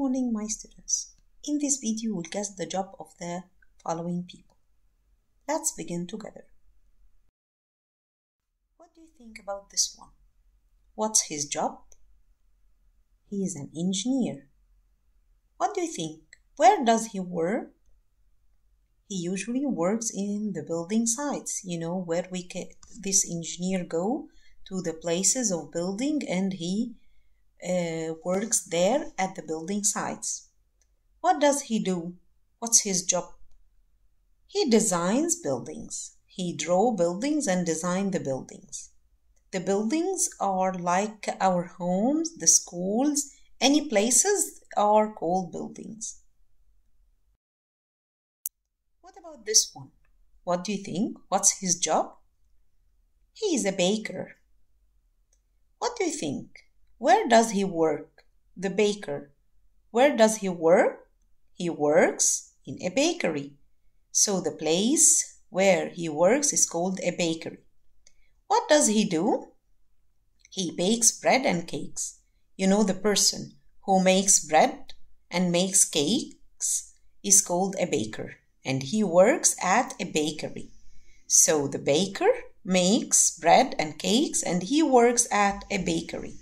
morning, my students. In this video, we'll guess the job of the following people. Let's begin together. What do you think about this one? What's his job? He is an engineer. What do you think? Where does he work? He usually works in the building sites, where this engineer go to the places of building and he works there at the building sites. What does he do? What's his job? He designs buildings. He draw buildings and design the buildings. The buildings are like our homes, the schools, any places are called buildings. What about this one? What do you think? What's his job? He is a baker. What do you think? Where does he work? The baker. Where does he work? He works in a bakery. So the place where he works is called a bakery. What does he do? He bakes bread and cakes. The person who makes bread and makes cakes is called a baker. And he works at a bakery. So the baker makes bread and cakes and he works at a bakery.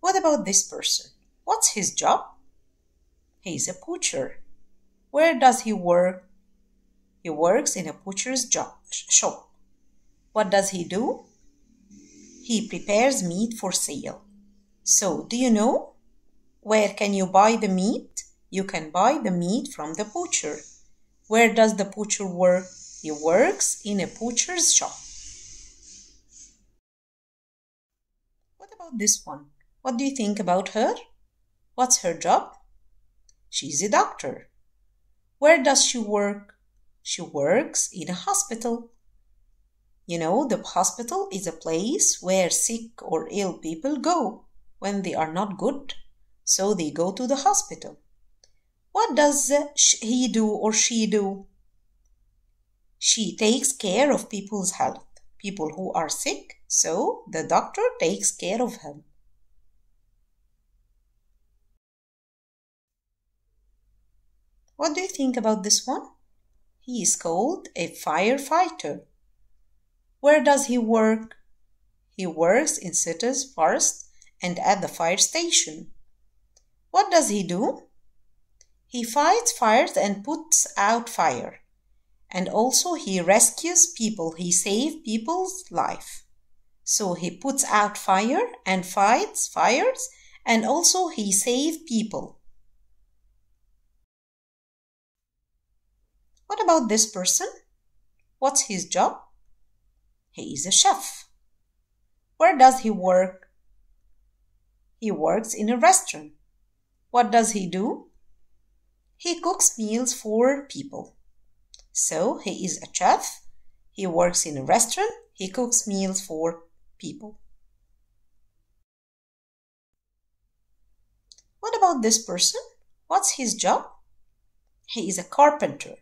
What about this person? What's his job? He's a butcher. Where does he work? He works in a butcher's shop. What does he do? He prepares meat for sale. So, do you know? Where can you buy the meat? You can buy the meat from the butcher. Where does the butcher work? He works in a butcher's shop. What about this one? What do you think about her? What's her job? She's a doctor. Where does she work? She works in a hospital. The hospital is a place where sick or ill people go when they are not good. So they go to the hospital. What does he do or she do? She takes care of people's health, people who are sick. So the doctor takes care of him. What do you think about this one? He is called a firefighter. Where does he work? He works in cities, forests, and at the fire station. What does he do? He fights fires and puts out fire. And also he rescues people. He saves people's life. So he puts out fire and fights fires and also he saves people. What about this person? What's his job? He is a chef. Where does he work? He works in a restaurant. What does he do? He cooks meals for people. So he is a chef. He works in a restaurant. He cooks meals for people. What about this person? What's his job? He is a carpenter.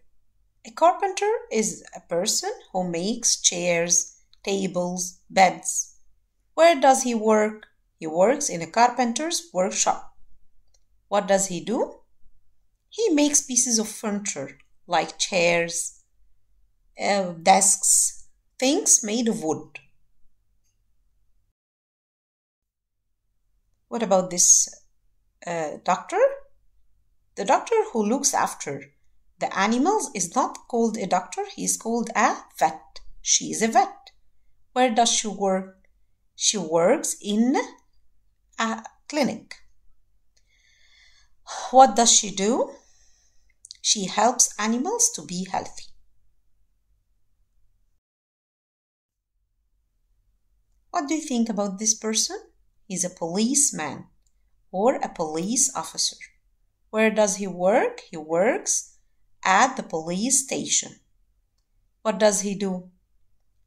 A carpenter is a person who makes chairs, tables, beds. Where does he work? He works in a carpenter's workshop. What does he do? He makes pieces of furniture like chairs, desks, things made of wood. What about this doctor? The doctor who looks after the animals is not called a doctor, he is called a vet. She is a vet. Where does she work? She works in a clinic. What does she do? She helps animals to be healthy. What do you think about this person? He's a policeman or a police officer. Where does he work? He works at the police station. What does he do?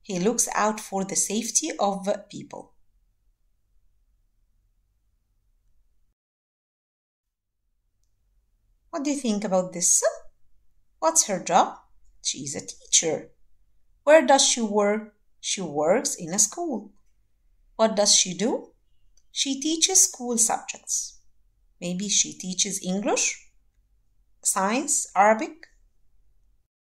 He looks out for the safety of people. What do you think about this? What's her job? She is a teacher. Where does she work? She works in a school. What does she do? She teaches school subjects. Maybe she teaches English, science, Arabic.